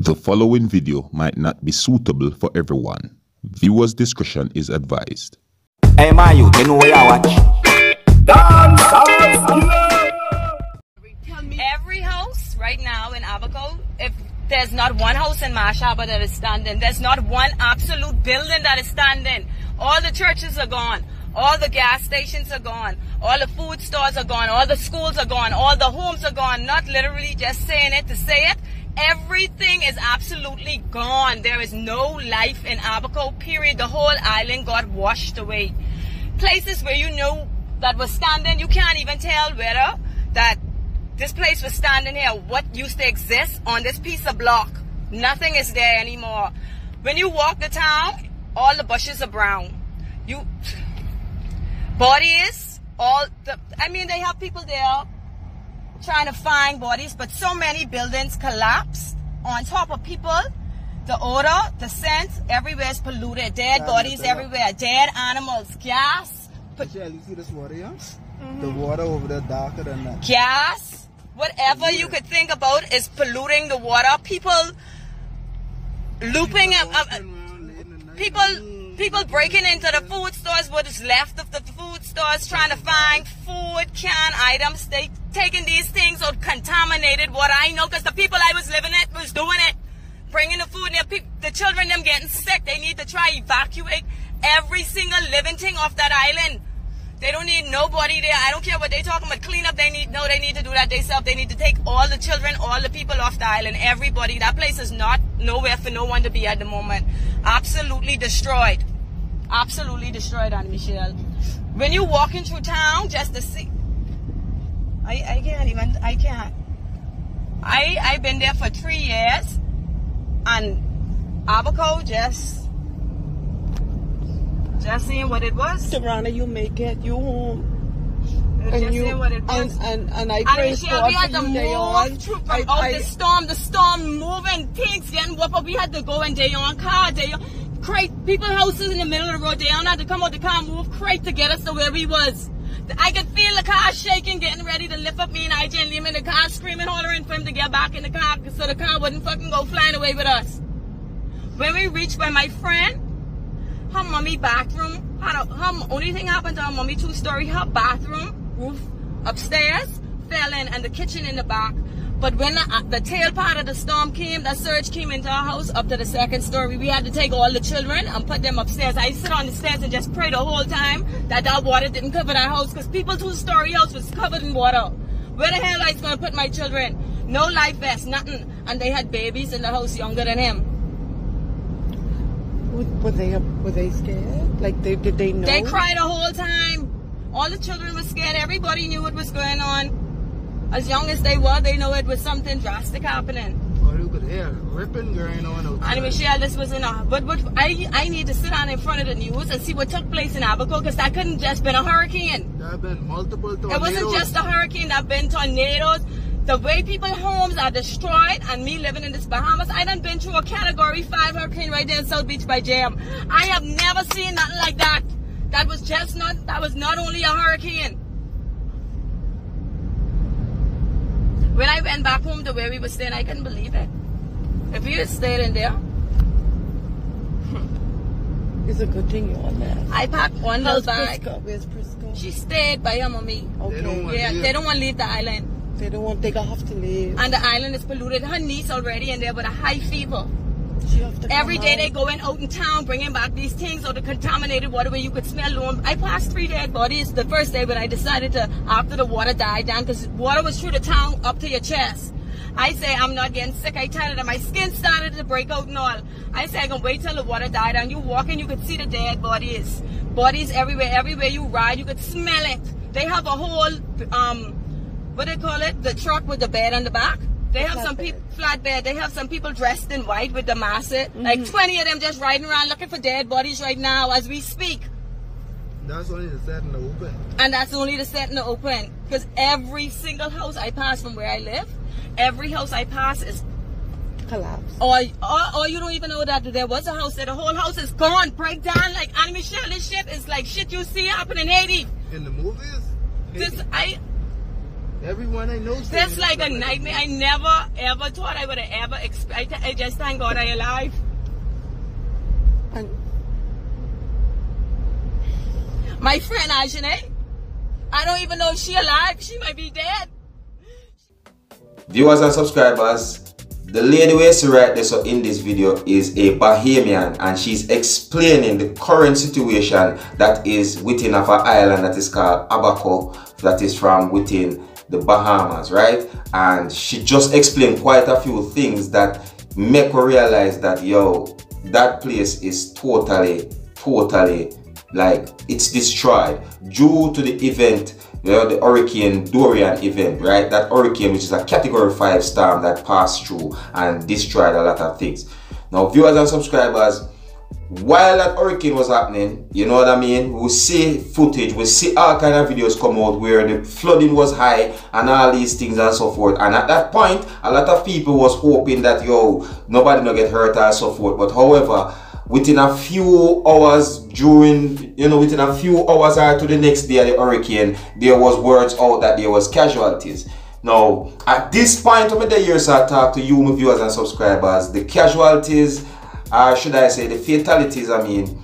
The following video might not be suitable for everyone. Viewers' discretion is advised. Hey man, you know where I watch? Every house right now in Abaco, if there's not one house in Mashaba that is standing, there's not one absolute building that is standing. All the churches are gone. All the gas stations are gone. All the food stores are gone. All the schools are gone. All the homes are gone. Not literally just saying it to say it. Everything is absolutely gone. There is no life in Abaco, period. The whole island got washed away. Places where you know that was standing, you can't even tell whether that this place was standing here, what used to exist on this piece of block. Nothing is there anymore. When you walk the town, all the bushes are brown. Bodies, they have people there trying to find bodies, but so many buildings collapsed on top of people. The odor, the scent, everywhere is polluted. Dead bodies everywhere, dead animals, gas. Michelle, you see this water here? The water over there darker than that. Gas, whatever you could think about is polluting the water. People looping, people breaking into the food stores, what is left of the food stores, trying to find food, canned items. They taking these things out, contaminated water. I know because the people I was living it was doing it, bringing the food in. The children, them getting sick. They need to try evacuate every single living thing off that island. They don't need nobody there. I don't care what they talking about. Clean up, they need to do that themselves. They need to take all the children, all the people off the island, everybody. That place is not nowhere for no one to be at the moment. Absolutely destroyed. Absolutely destroyed, Anna Michelle. When you walking through town, just to see, I've been there for 3 years, and Abaco just seeing what it was. Tarana, you make it, you home. Just seeing what it was. And I pray for we had to you day move on. through the storm moving, things getting whooped up. We had to go and day on car, crate, people houses in the middle of the road. They don't have to come out the car, move crate to get us to where we was. I could feel the car shaking, getting ready to lift up me and IJ and Liam in the car, screaming, hollering for him to get back in the car so the car wouldn't fucking go flying away with us. When we reached by my friend, her mommy bathroom, her only thing happened to her mommy 2-story, her bathroom roof upstairs fell in and the kitchen in the back. But when the tail part of the storm came, the surge came into our house up to the 2nd story. We had to take all the children and put them upstairs. I sit on the stairs and just pray the whole time that water didn't cover our house, because people's 2-story house was covered in water. Where the hell I was going to put my children? No life vest, nothing. And they had babies in the house younger than him. Were they scared? Like, did they know? They cried the whole time. All the children were scared. Everybody knew what was going on. As young as they were, they know it was something drastic happening. Oh, you could hear ripping going on outside. And Michelle, this was enough. But I need to sit down in front of the news and see what took place in Abaco, because that couldn't just been a hurricane. There have been multiple tornadoes. It wasn't just a hurricane. There have been tornadoes. The way people's homes are destroyed, and me living in this Bahamas, I done been through a Category 5 hurricane right there in South Beach by Jam. I have never seen nothing like that. That was not only a hurricane. When I went back home to where we were staying, I couldn't believe it. If we had stayed in there, it's a good thing you're on there. I packed one little bag. Where's Prisca? She stayed by her mommy. Okay. They don't want to leave the island. They gonna have to leave. And the island is polluted. Her niece already in there with a high fever. Every day they going out in town, bringing back these things or the contaminated water where you could smell them. I passed 3 dead bodies the first day when I decided to, after the water died down, because water was through the town up to your chest. I say, I'm not getting sick. I tell her my skin started to break out and all. I say, I can wait till the water died down. You walk in, you could see the dead bodies. Bodies everywhere. Everywhere you ride, you could smell it. They have a whole, what they call it? The truck with the bed on the back. They have some people, flatbed, they have some people dressed in white with the masset. Like 20 of them just riding around looking for dead bodies right now as we speak. That's only the set in the open. And that's only the set in the open. Because every single house I pass from where I live, every house I pass is collapsed. Or you don't even know that there was a house there. The whole house is gone, break down. Like Anna Michelle, this shit is like shit you see happen in Haiti. In the movies? This, Everyone I know. That's like a nightmare. I never ever thought I would have ever expected. I just thank God I'm alive. And My friend Ajane, I don't even know if she's alive. She might be dead. Viewers and subscribers, the lady we see right there so in this video is a Bahamian, and she's explaining the current situation that is within of an island that is called Abaco, that is from within the Bahamas, right? And she just explained quite a few things that make her realize that, yo, that place is totally like it's destroyed due to the event, you know, the Hurricane Dorian event, right? That hurricane, which is a Category 5 storm that passed through and destroyed a lot of things. Now, viewers and subscribers, while that hurricane was happening, you know what I mean, we see footage, we see all kind of videos come out where the flooding was high and all these things and so forth. And at that point, a lot of people was hoping that, yo, nobody no get hurt and so forth. But however, within a few hours within a few hours or to the next day of the hurricane, there was words out that there was casualties. Now, at this point of the year, so I talk to you, my viewers and subscribers, the casualties, should I say the fatalities, I mean,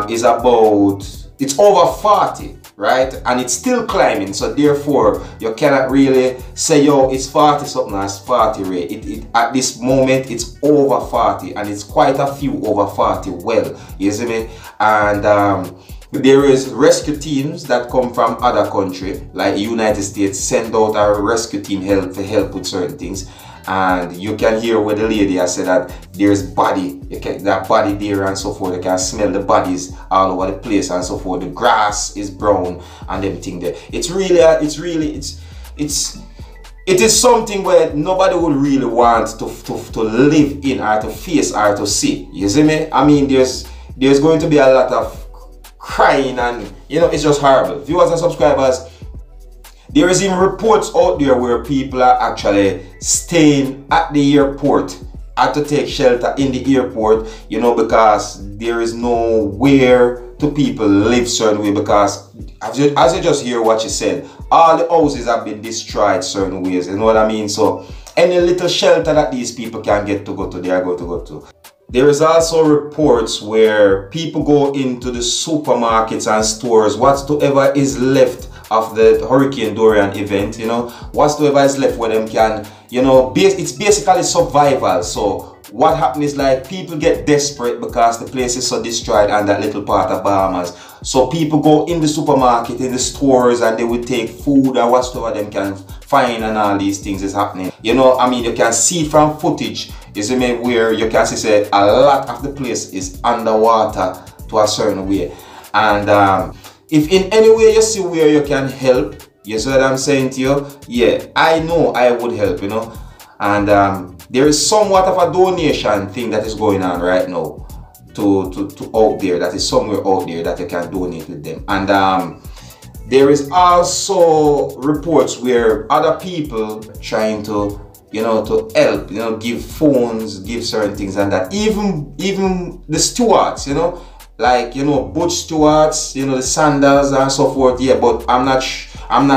is about, it's over 40, right? And it's still climbing, so therefore you cannot really say, yo, it's 40 something as 40 rate. At this moment it's over 40, and it's quite a few over 40. Well, you see me? And there is rescue teams that come from other country, like United States, send out a rescue team to help with certain things. And you can hear where the lady has said that there's body, that body there and so forth. You can smell the bodies all over the place and so forth. The grass is brown and everything there. It is something where nobody would really want to live in or to face or to see. You see me? I mean, there's going to be a lot of crying, and you know, it's just horrible. Viewers and subscribers, there is even reports out there where people are actually staying at the airport, had to take shelter in the airport, you know, because there is nowhere to people live certain way, because as you just hear what she said, all the houses have been destroyed certain ways, you know what I mean? So any little shelter that these people can get to go to, they are going to go to. There is also reports where people go into the supermarkets and stores, whatsoever is left of the Hurricane Dorian event, you know, whatsoever is left where them can, you know, it's basically survival. So what happens is, like, people get desperate because the place is so destroyed and that little part of Bahamas. So people go in the supermarket, in the stores, and they will take food or whatsoever them can find, and all these things is happening. You know, I mean, you can see from footage, you see me, where you can see say a lot of the place is underwater to a certain way. And if in any way you see where you can help, you see what I'm saying to you? Yeah, I know I would help, you know. And there is somewhat of a donation thing that is going on right now to out there, that is somewhere out there that you can donate with them. And there is also reports where other people trying to, you know, to help, you know, give phones, give certain things, and that even the stewards, you know, like, you know, Butch Stewards, you know, the Sanders and so forth. Yeah, but I'm not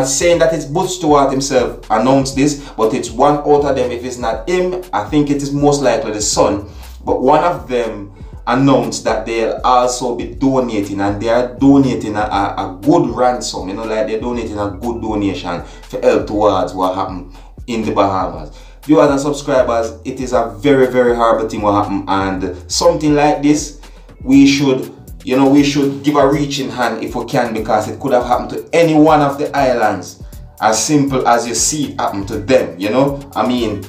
saying that it's Butch Stewart himself announced this, but it's one out of them. If it's not him, I think it is most likely the son. But one of them announced that they'll also be donating, and they are donating a good ransom, you know, like they're donating a good donation for help towards what happened in the Bahamas. Viewers and subscribers, it is a very, very horrible thing what happened, and something like this, we should, you know, we should give a reaching hand if we can, because it could have happened to any one of the islands, as simple as you see it happen to them, you know. I mean,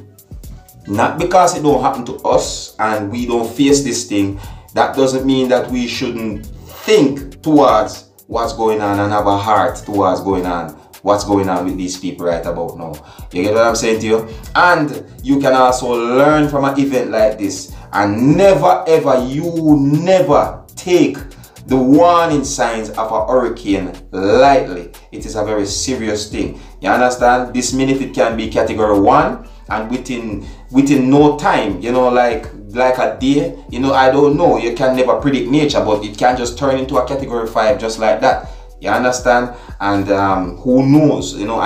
not because it don't happen to us and we don't face this thing, that doesn't mean that we shouldn't think towards what's going on and have a heart towards what's going on with these people right about now. You get what I'm saying to you? And you can also learn from an event like this, and never take the warning signs of a hurricane lightly. It is a very serious thing. You understand? This minute it can be Category 1, and within no time, you know, like a day, you know, I don't know, you can never predict nature, but it can just turn into a Category 5 just like that. You understand? And who knows, you know,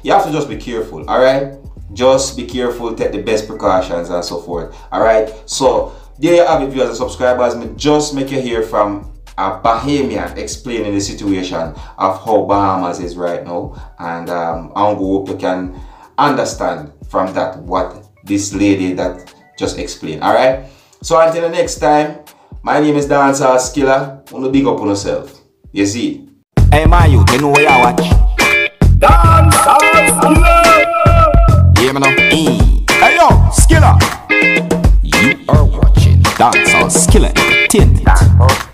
you have to just be careful, alright? Just be careful, take the best precautions and so forth, alright? So there you have it, viewers and subscribers. Me just make you hear from a Bahamian explaining the situation of how Bahamas is right now, and I hope you can understand from that what this lady that just explained. Alright, so until the next time, my name is Dancehall Skilla. Wanna big up on yourself, you see. Hey man, you know where you watch Dancehall Skilla. Yeah, man. Hey yo, Skilla. You are watching Dancehall Skilla Entertainment.